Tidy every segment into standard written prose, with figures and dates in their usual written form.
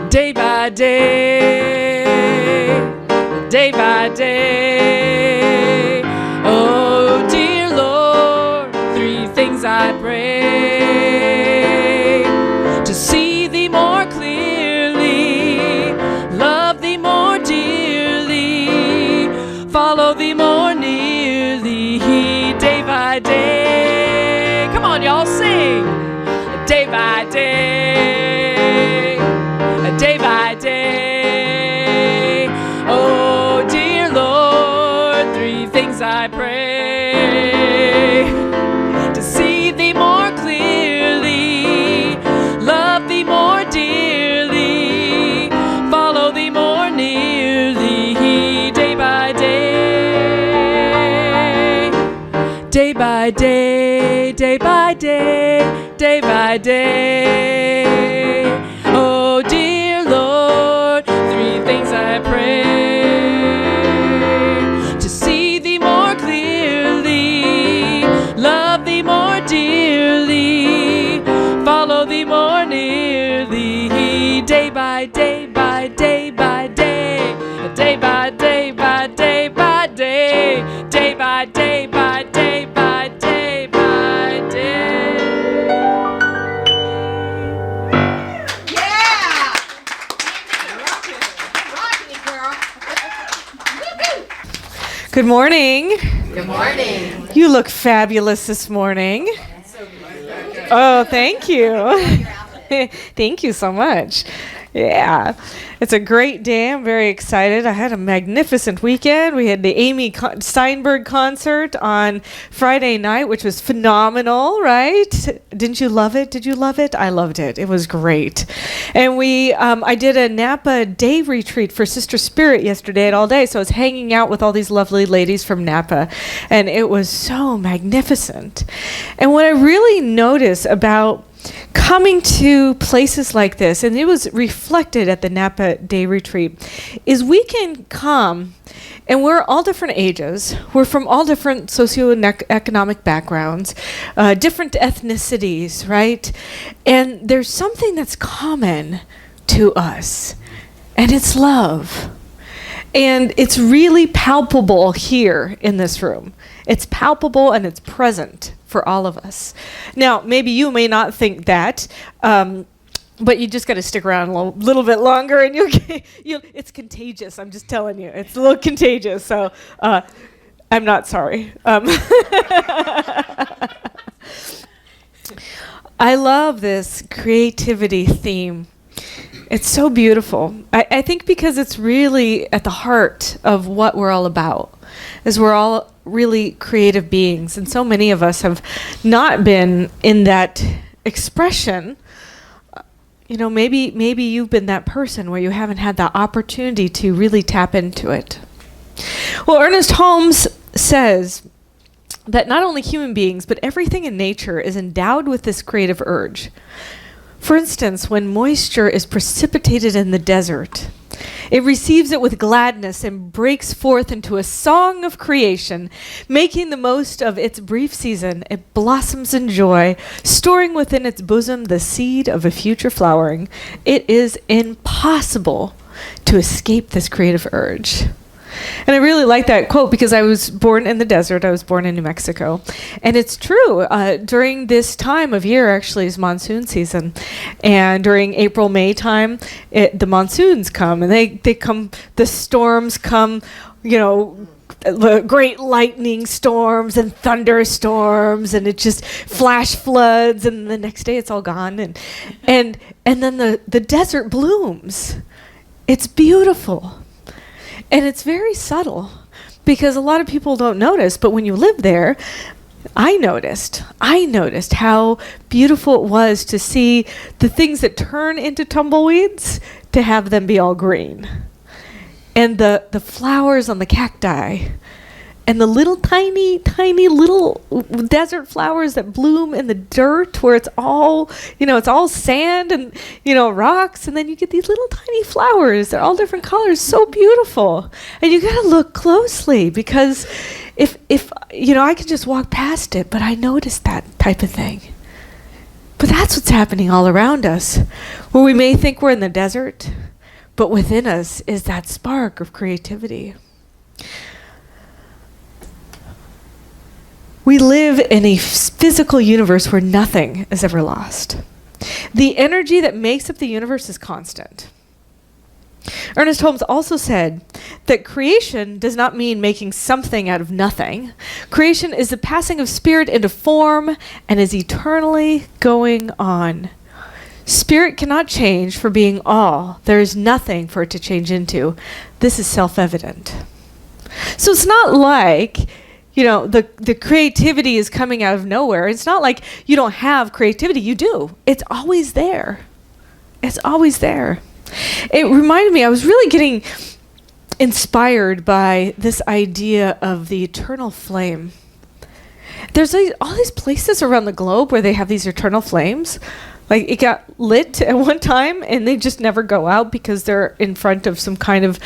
Day by day, day by day. Oh, dear Lord, three things I pray: to see thee more clearly, love thee more dearly, follow thee more nearly, day by day. Come on, y'all, sing. Day by day, day by day. Oh, dear Lord, three things I pray: to see thee more clearly, love thee more dearly, follow thee more nearly, day by day. Day by day, day by day, day by day. Oh, dear Lord, three things I pray: to see thee more clearly, love thee more dearly, follow thee more nearly, day by day by day by day, day by day by day by day, day by day by day by day by day. Good morning. Good morning. You look fabulous this morning. Oh, thank you. Thank you so much. Yeah, it's a great day. I'm very excited. I had a magnificent weekend. We had the Amy Steinberg concert on Friday night, which was phenomenal, right? Didn't you love it? Did you love it? I loved it. It was great. And I did a Napa day retreat for Sister Spirit yesterday all day. So I was hanging out with all these lovely ladies from Napa, and it was so magnificent. And what I really noticed about coming to places like this, and it was reflected at the Napa Day Retreat, is we can come, and we're all different ages. We're from all different socioeconomic backgrounds, different ethnicities, right? And there's something that's common to us, and it's love. And it's really palpable here in this room. It's palpable and it's present for all of us. Now, maybe you may not think that, but you just got to stick around a little bit longer, and it's contagious. I'm just telling you, it's a little contagious. So I'm not sorry. I love this creativity theme. It's so beautiful. I think because it's really at the heart of what we're all about, is we're all really creative beings, and so many of us have not been in that expression. You know, maybe you've been that person where you haven't had the opportunity to really tap into it. Well, Ernest Holmes says that not only human beings, but everything in nature is endowed with this creative urge. For instance, when moisture is precipitated in the desert, it receives it with gladness and breaks forth into a song of creation. Making the most of its brief season, it blossoms in joy, storing within its bosom the seed of a future flowering. It is impossible to escape this creative urge. And I really like that quote because I was born in the desert. I was born in New Mexico. And it's true. During this time of year, actually, is monsoon season. And during April, May time, the monsoons come. And they come, the storms come, you know, great lightning storms and thunderstorms. And it just flash floods. And the next day, it's all gone. And then the desert blooms. It's beautiful. And it's very subtle because a lot of people don't notice, but when you live there, I noticed how beautiful it was to see the things that turn into tumbleweeds, to have them be all green. And the flowers on the cacti, And the little tiny, tiny little desert flowers that bloom in the dirt where it's all, it's all sand and, rocks. And then you get these little tiny flowers. They're all different colors. So beautiful. And you got to look closely because if I can just walk past it, but I notice that type of thing. But that's what's happening all around us, where we may think we're in the desert, but within us is that spark of creativity. We live in a physical universe where nothing is ever lost. The energy that makes up the universe is constant. Ernest Holmes also said that creation does not mean making something out of nothing. Creation is the passing of spirit into form and is eternally going on. Spirit cannot change for being all. There is nothing for it to change into. This is self-evident. So it's not like, the creativity is coming out of nowhere. It's not like you don't have creativity. You do. It's always there. It's always there. It reminded me, I was really getting inspired by this idea of the eternal flame. There's all these places around the globe where they have these eternal flames. Like it got lit at one time and they just never go out because they're in front of some kind of,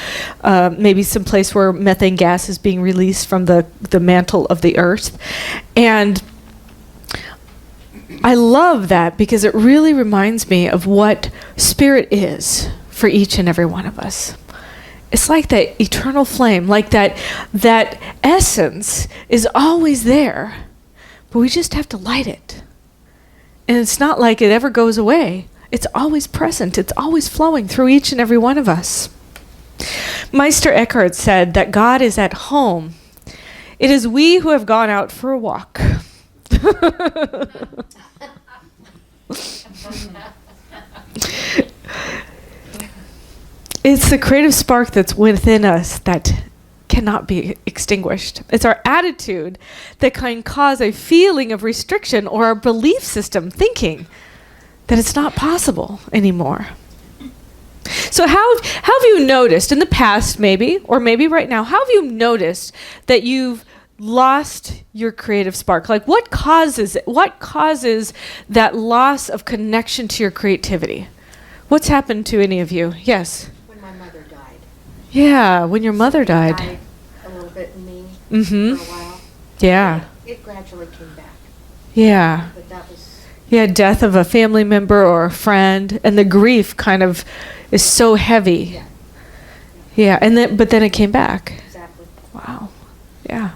maybe some place where methane gas is being released from the mantle of the earth. And I love that because it really reminds me of what spirit is for each and every one of us. It's like that eternal flame, like that essence is always there, but we just have to light it. And it's not like it ever goes away. It's always present. It's always flowing through each and every one of us. Meister Eckhart said that God is at home. It is we who have gone out for a walk. It's the creative spark that's within us that cannot be extinguished. It's our attitude that can cause a feeling of restriction or a belief system thinking that it's not possible anymore. So how have you noticed in the past maybe, or maybe right now, how have you noticed that you've lost your creative spark? Like what causes it? What causes that loss of connection to your creativity? What's happened to any of you? Yes. When my mother died. Yeah, when your mother died. Died a little bit in me Mm-hmm. for a while. Yeah. It gradually came back. Yeah. But that was Yeah, death of a family member or a friend, and the grief kind of is so heavy. yeah, Yeah, but then it came back. exactly. Wow. Yeah.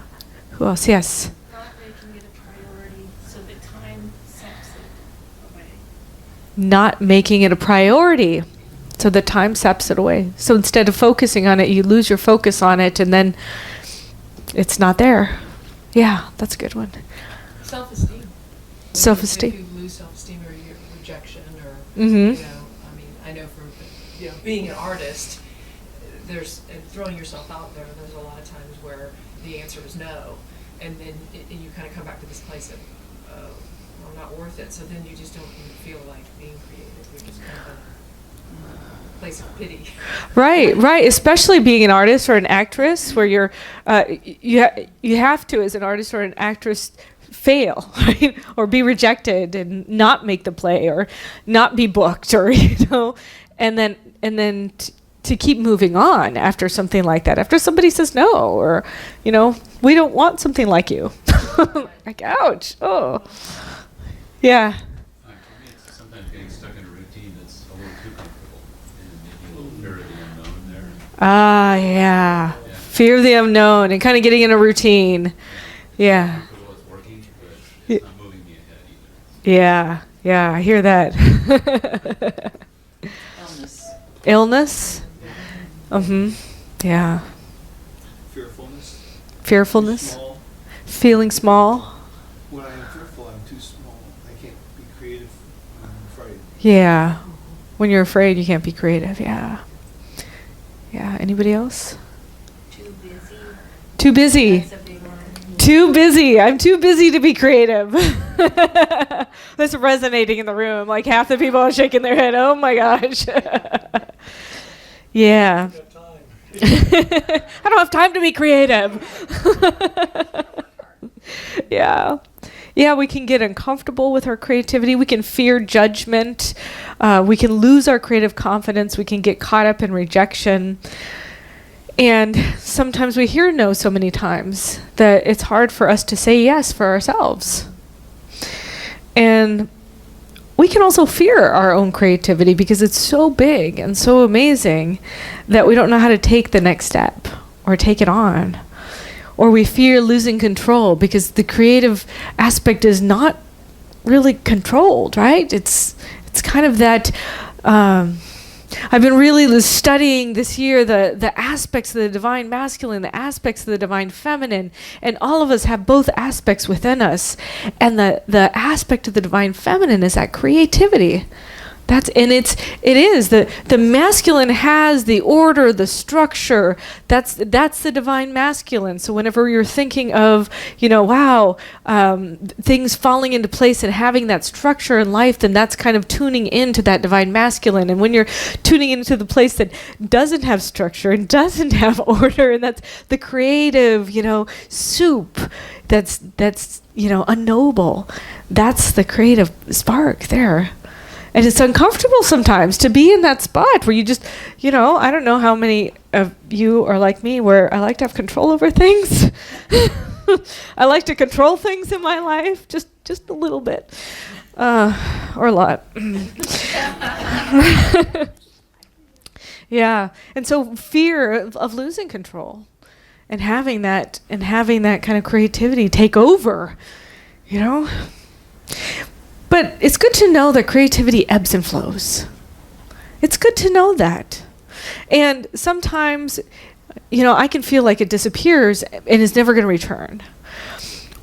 Who else? Yes. Not making it a priority, so the time saps it away. Not making it a priority, so the time saps it away. So instead of focusing on it, you lose your focus on it, and then it's not there. Yeah, that's a good one. Self-esteem. Self-esteem. If you lose self-esteem or you rejection or, Mm-hmm. I know from, being an artist, there's, and throwing yourself out there, there's a lot of times where the answer is no. And then and you kind of come back to this place of, I'm not worth it. So then you just don't even feel like being creative. You're just kind of a place of pity. Right. Especially being an artist or an actress, where you're, you have to, as an artist or an actress, fail, right? Or be rejected and not make the play or not be booked, or and then to keep moving on after something like that. After somebody says no, or we don't want something like you. Like, ouch. Oh, yeah. For me, it's sometimes getting stuck in a routine that's a little too comfortable, and maybe a little fear of the unknown there. Ah, yeah. Fear of the unknown and kind of getting in a routine. Yeah. Comfortable with working, but it's not moving me ahead either. Yeah, I hear that. Illness. Yeah. Fearfulness. Small. Feeling small. When I am fearful, I'm too small. I can't be creative when I'm afraid. Yeah. When you're afraid, you can't be creative. Yeah. Yeah. Anybody else? Too busy. Too busy. That's a big one. Too busy. I'm too busy to be creative. That's resonating in the room. Like half the people are shaking their head. Oh my gosh. Yeah. I don't have time to be creative. Yeah. Yeah, we can get uncomfortable with our creativity. We can fear judgment. We can lose our creative confidence. We can get caught up in rejection. And sometimes we hear no so many times that it's hard for us to say yes for ourselves. And we can also fear our own creativity because it's so big and so amazing that we don't know how to take the next step or take it on. Or we fear losing control because the creative aspect is not really controlled, right? It's kind of that. I've been really studying this year the aspects of the divine masculine, the aspects of the divine feminine, and all of us have both aspects within us. And the aspect of the divine feminine is that creativity. It is the masculine has the order, the structure. That's the divine masculine. So whenever you're thinking of, things falling into place and having that structure in life, then that's kind of tuning into that divine masculine. And when you're tuning into the place that doesn't have structure and doesn't have order, and that's the creative, soup, that's unknowable. That's the creative spark there. And it's uncomfortable sometimes to be in that spot where you just, I don't know how many of you are like me where I like to have control over things. I like to control things in my life, just a little bit, or a lot. Yeah, and so fear of losing control and having that kind of creativity take over, But it's good to know that creativity ebbs and flows. It's good to know that. And sometimes, I can feel like it disappears and is never going to return.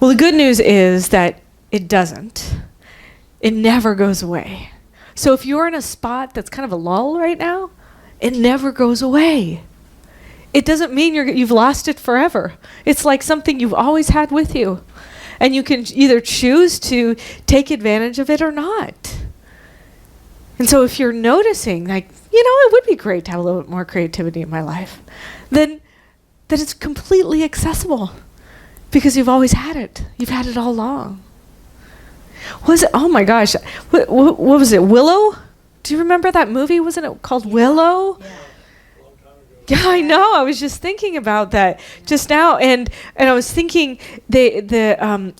Well, the good news is that it doesn't. It never goes away. So if you're in a spot that's kind of a lull right now, it never goes away. It doesn't mean you've lost it forever. It's like something you've always had with you. And you can either choose to take advantage of it or not. And so if you're noticing, it would be great to have a little bit more creativity in my life, then that it's completely accessible because you've always had it. You've had it all along. Was it? Oh my gosh. What was it? Willow? Do you remember that movie? Wasn't it called Willow? Yeah. Yeah, I know. I was just thinking about that just now, and I was thinking I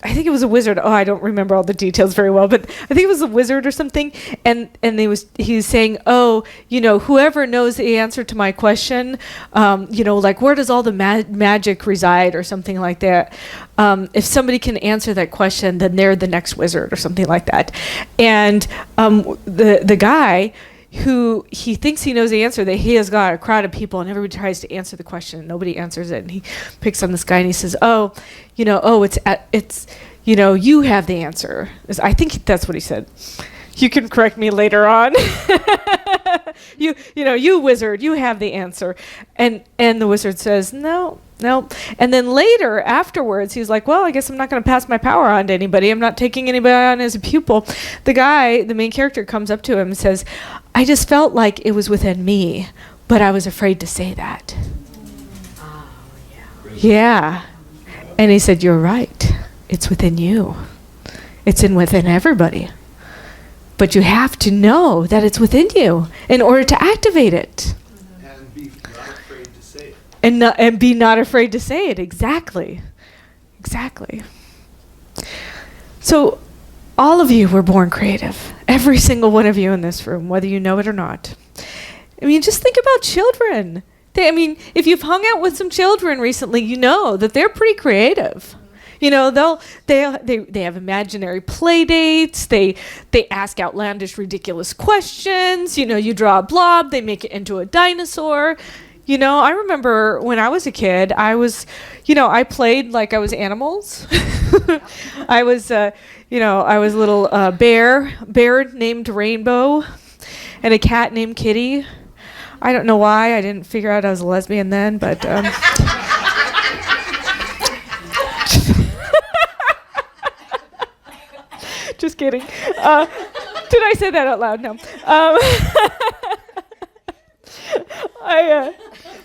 think it was a wizard. Oh, I don't remember all the details very well, but I think it was a wizard or something. And he was saying, whoever knows the answer to my question, where does all the magic reside or something like that. If somebody can answer that question, then they're the next wizard or something like that. And the guy who he thinks he knows the answer, that he has got a crowd of people and everybody tries to answer the question and nobody answers it, and he picks on this guy and he says, it's you have the answer. I think that's what he said. You can correct me later on. you wizard, you have the answer. And the wizard says, no. And then later, afterwards, he's like, well, I guess I'm not going to pass my power on to anybody. I'm not taking anybody on as a pupil. The main character, comes up to him and says, I just felt like it was within me, but I was afraid to say that. Oh, yeah. Yeah. And he said, you're right. It's within you. It's within everybody. But you have to know that it's within you in order to activate it. And be not afraid to say it. And be not afraid to say it. Exactly. So all of you were born creative. Every single one of you in this room, whether you know it or not. I mean, just think about children. If you've hung out with some children recently, you know that they're pretty creative. They have imaginary play dates. They ask outlandish, ridiculous questions. You draw a blob, they make it into a dinosaur. I remember when I was a kid, I played like I was animals. I was a little bear named Rainbow, and a cat named Kitty. I don't know why I didn't figure out I was a lesbian then, but. Just kidding. Did I say that out loud? No.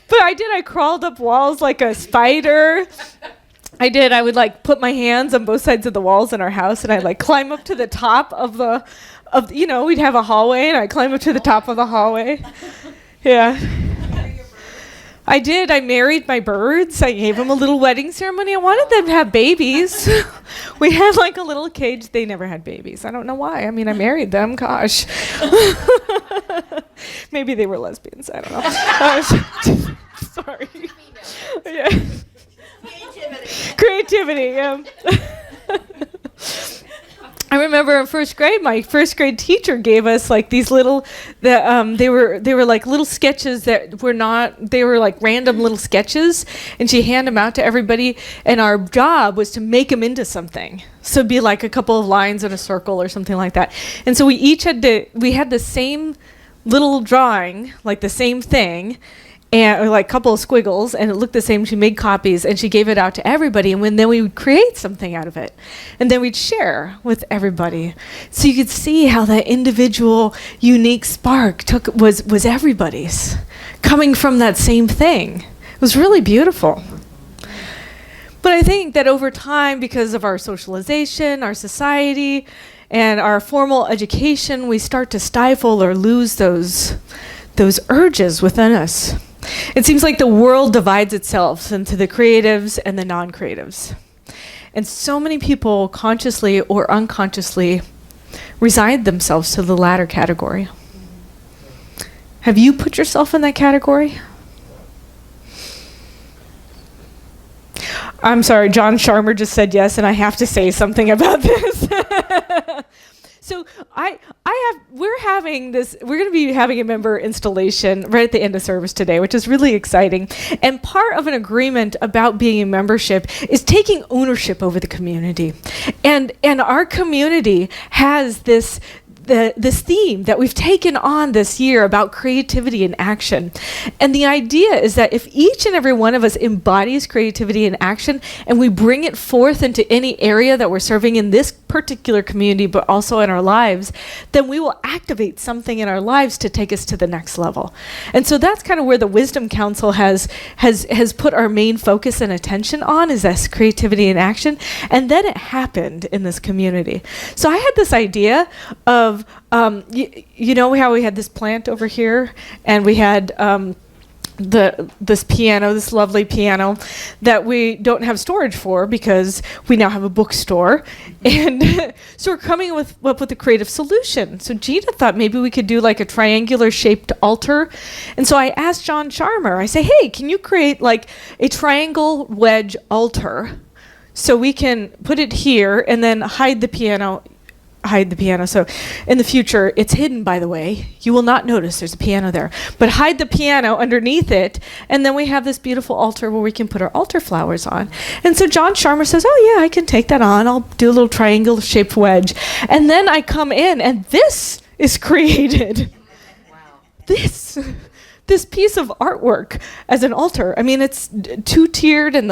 But I crawled up walls like a spider. I would like put my hands on both sides of the walls in our house, and I'd like climb up to the top of we'd have a hallway, and I'd climb up to the top of the hallway. Yeah. I did. I married my birds. I gave them a little wedding ceremony. I wanted them to have babies. We had like a little cage. They never had babies. I don't know why. I mean, I married them. Gosh. Maybe they were lesbians. I don't know. Sorry. Yeah. Creativity. Yeah. I remember in first grade, my first grade teacher gave us like these little, they were like little sketches that were not, they were like random little sketches, and she handed them out to everybody, and our job was to make them into something. So it'd be like a couple of lines in a circle or something like that. And so we had the same little drawing, like the same thing, and or like a couple of squiggles, and it looked the same. She made copies, and she gave it out to everybody, and then we would create something out of it, and then we'd share with everybody. So you could see how that individual, unique spark was everybody's, coming from that same thing. It was really beautiful. But I think that over time, because of our socialization, our society, and our formal education, we start to stifle or lose those urges within us. It seems like the world divides itself into the creatives and the non-creatives. And so many people, consciously or unconsciously, resign themselves to the latter category. Have you put yourself in that category? I'm sorry, John Sharmer just said yes, and I have to say something about this. So we're going to be having a member installation right at the end of service today, which is really exciting. And part of an agreement about being a membership is taking ownership over the community. And our community has this theme that we've taken on this year about creativity and action. And the idea is that if each and every one of us embodies creativity and action, and we bring it forth into any area that we're serving in this particular community, but also in our lives, then we will activate something in our lives to take us to the next level. And so that's kind of where the Wisdom Council has put our main focus and attention on, is this creativity and action. And then it happened in this community. So I had this idea of you know how we had this plant over here, and we had this piano, this lovely piano that we don't have storage for because we now have a bookstore. And so we're coming up with a creative solution. So Gina thought maybe we could do like a triangular shaped altar. And so I asked John Sharmer, I say, hey, can you create like a triangle wedge altar so we can put it here and then hide the piano. So in the future, it's hidden, by the way. You will not notice there's a piano there. But hide the piano underneath it, and then we have this beautiful altar where we can put our altar flowers on. And so John Sharmer says, oh yeah, I can take that on. I'll do a little triangle-shaped wedge. And then I come in, and this is created. Wow. This piece of artwork as an altar. I mean, it's two-tiered, and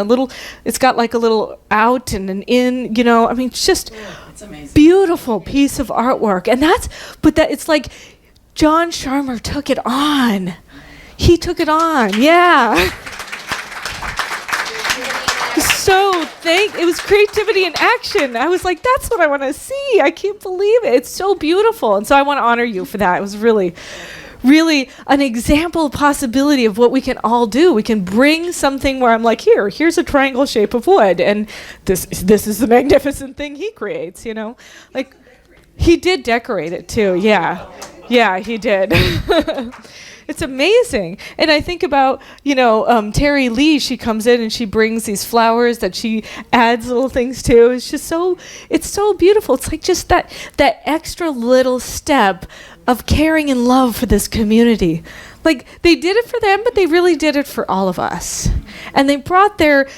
it's got like a little out and an in, you know. I mean, it's just It's amazing. beautiful piece of artwork. And it's like John Sharmer took it on. He took it on, yeah. So it was creativity in action. I was like, that's what I want to see. I can't believe it. It's so beautiful. And so I want to honor you for that. It was really an example of possibility of what we can all do. We can bring something where I'm like, here's a triangle shape of wood, and this is the magnificent thing he creates, you know? Like, he did decorate it too, yeah. Yeah, he did. It's amazing. And I think about, Terry Lee, she comes in and she brings these flowers that she adds little things to. It's just it's so beautiful. It's like just that extra little step of caring and love for this community. Like, they did it for them, but they really did it for all of us. And they brought their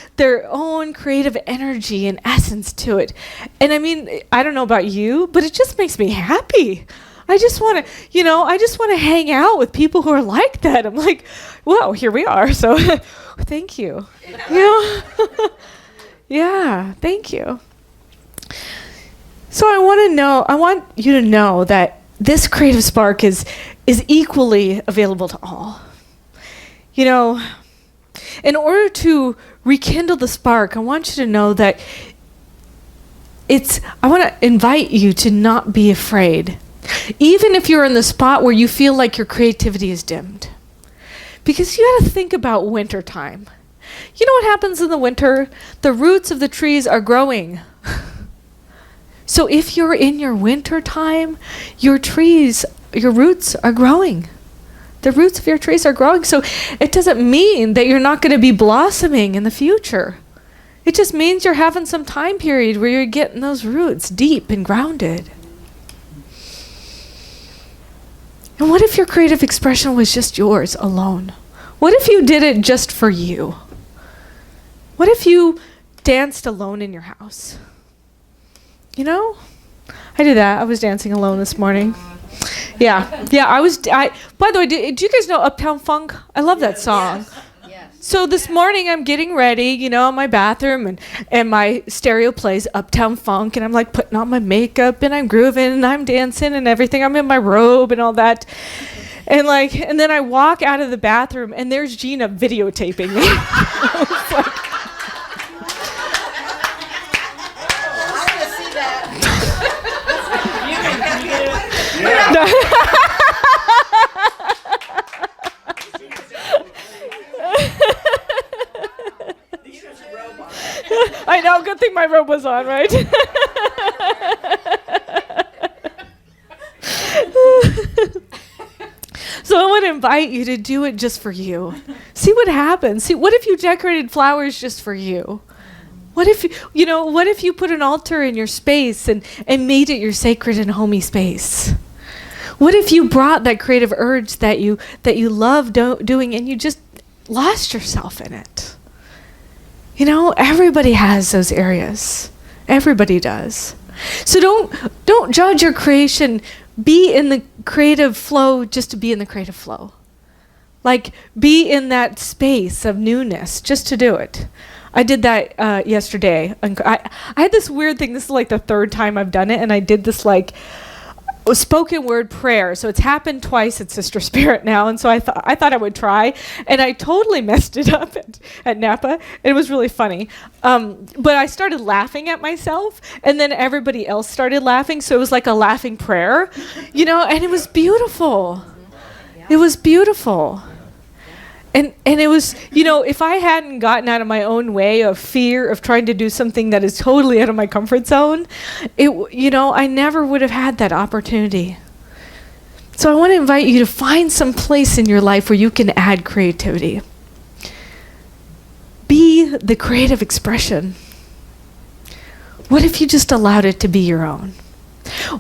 own creative energy and essence to it. And I mean, I don't know about you, but it just makes me happy. I just want to hang out with people who are like that. I'm like, well, here we are. So thank you. Yeah, thank you. So I want you to know that this creative spark is equally available to all. in order to rekindle the spark, I want you to know that I want to invite you to not be afraid. Even if you're in the spot where you feel like your creativity is dimmed. Because you got to think about winter time. You know what happens in the winter? The roots of the trees are growing. So if you're in your winter time, your roots are growing. The roots of your trees are growing. So it doesn't mean that you're not going to be blossoming in the future. It just means you're having some time period where you're getting those roots deep and grounded. And what if your creative expression was just yours alone? What if you did it just for you? What if you danced alone in your house? You know? I did that. I was dancing alone this morning. Yeah, by the way, do you guys know Uptown Funk? I love that song. Yes. So this morning I'm getting ready, in my bathroom, and my stereo plays Uptown Funk, and I'm like putting on my makeup, and I'm grooving, and I'm dancing and everything. I'm in my robe and all that. And then I walk out of the bathroom, and there's Gina videotaping me. I was like, I want to see that. I know, good thing my robe was on, right? So I want to invite you to do it just for you. See what happens. See, what if you decorated flowers just for you? What if you put an altar in your space and made it your sacred and homey space? What if you brought that creative urge that you love doing and you just lost yourself in it? Everybody has those areas. Everybody does. So don't judge your creation. Be in the creative flow just to be in the creative flow. Like, be in that space of newness just to do it. I did that yesterday. I had this weird thing. This is like the third time I've done it, and I did this spoken word prayer. So it's happened twice at Sister Spirit now, and so I thought I would try, and I totally messed it up at Napa. It was really funny, but I started laughing at myself, and then everybody else started laughing. So it was like a laughing prayer, and it was beautiful. It was beautiful. And it was, if I hadn't gotten out of my own way of fear of trying to do something that is totally out of my comfort zone, I never would have had that opportunity. So I want to invite you to find some place in your life where you can add creativity. Be the creative expression. What if you just allowed it to be your own?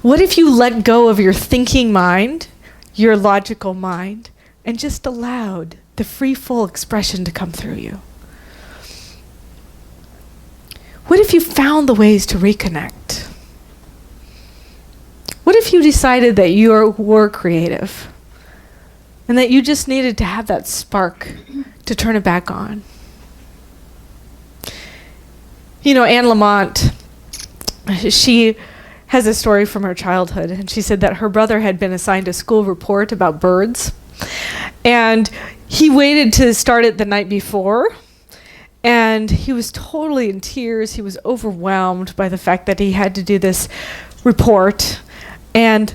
What if you let go of your thinking mind, your logical mind, and just allowed the free, full expression to come through you? What if you found the ways to reconnect? What if you decided that you were creative and that you just needed to have that spark to turn it back on? Anne Lamont, she has a story from her childhood, and she said that her brother had been assigned a school report about birds, and he waited to start it the night before, and he was totally in tears. He was overwhelmed by the fact that he had to do this report, and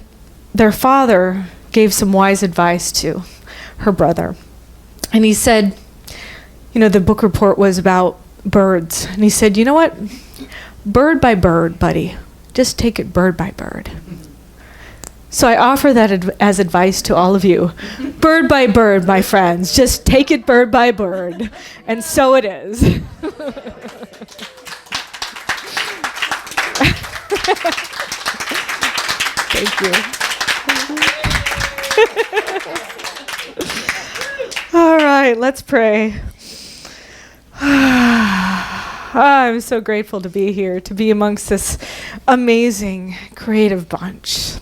their father gave some wise advice to her brother. And he said, the book report was about birds, and he said, you know what? Bird by bird, buddy. Just take it bird by bird. So I offer that as advice to all of you. Bird by bird, my friends. Just take it bird by bird. And so it is. Thank you. All right, let's pray. I'm so grateful to be here, to be amongst this amazing, creative bunch.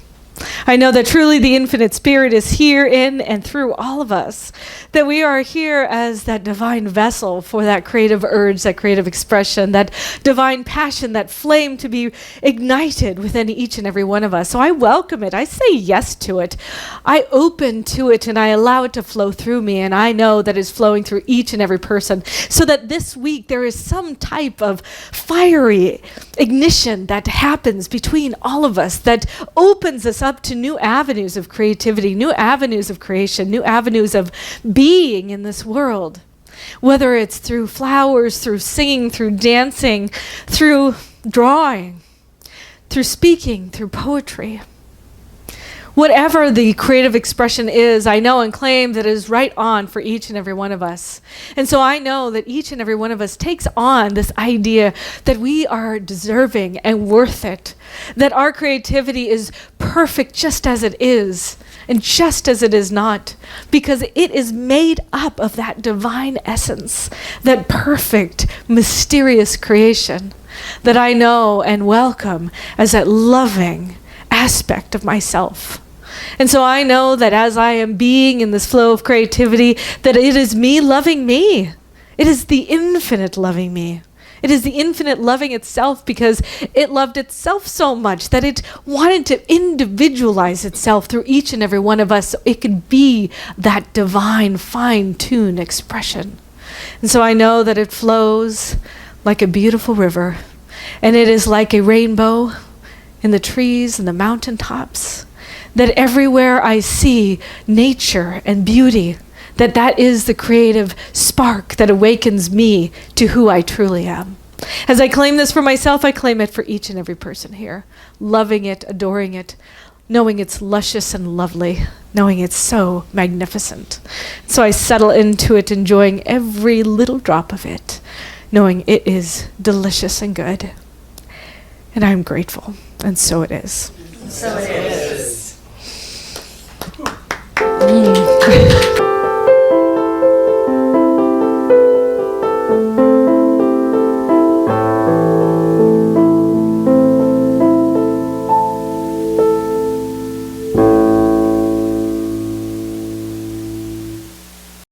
I know that truly the infinite spirit is here in and through all of us, that we are here as that divine vessel for that creative urge, that creative expression, that divine passion, that flame to be ignited within each and every one of us. So I welcome it. I say yes to it. I open to it and I allow it to flow through me, and I know that it's flowing through each and every person, so that this week there is some type of fiery ignition that happens between all of us that opens us up to new avenues of creativity, new avenues of creation, new avenues of being in this world. Whether it's through flowers, through singing, through dancing, through drawing, through speaking, through poetry. Whatever the creative expression is, I know and claim that it is right on for each and every one of us. And so I know that each and every one of us takes on this idea that we are deserving and worth it, that our creativity is perfect just as it is and just as it is not, because it is made up of that divine essence, that perfect, mysterious creation that I know and welcome as that loving aspect of myself. And so I know that as I am being in this flow of creativity, that it is me loving me. It is the infinite loving me. It is the infinite loving itself, because it loved itself so much that it wanted to individualize itself through each and every one of us so it could be that divine, fine-tuned expression. And so I know that it flows like a beautiful river, and it is like a rainbow in the trees and the mountaintops, that everywhere I see nature and beauty, that is the creative spark that awakens me to who I truly am. As I claim this for myself, I claim it for each and every person here, loving it, adoring it, knowing it's luscious and lovely, knowing it's so magnificent. So I settle into it, enjoying every little drop of it, knowing it is delicious and good. And I'm grateful, and so it is. So it is.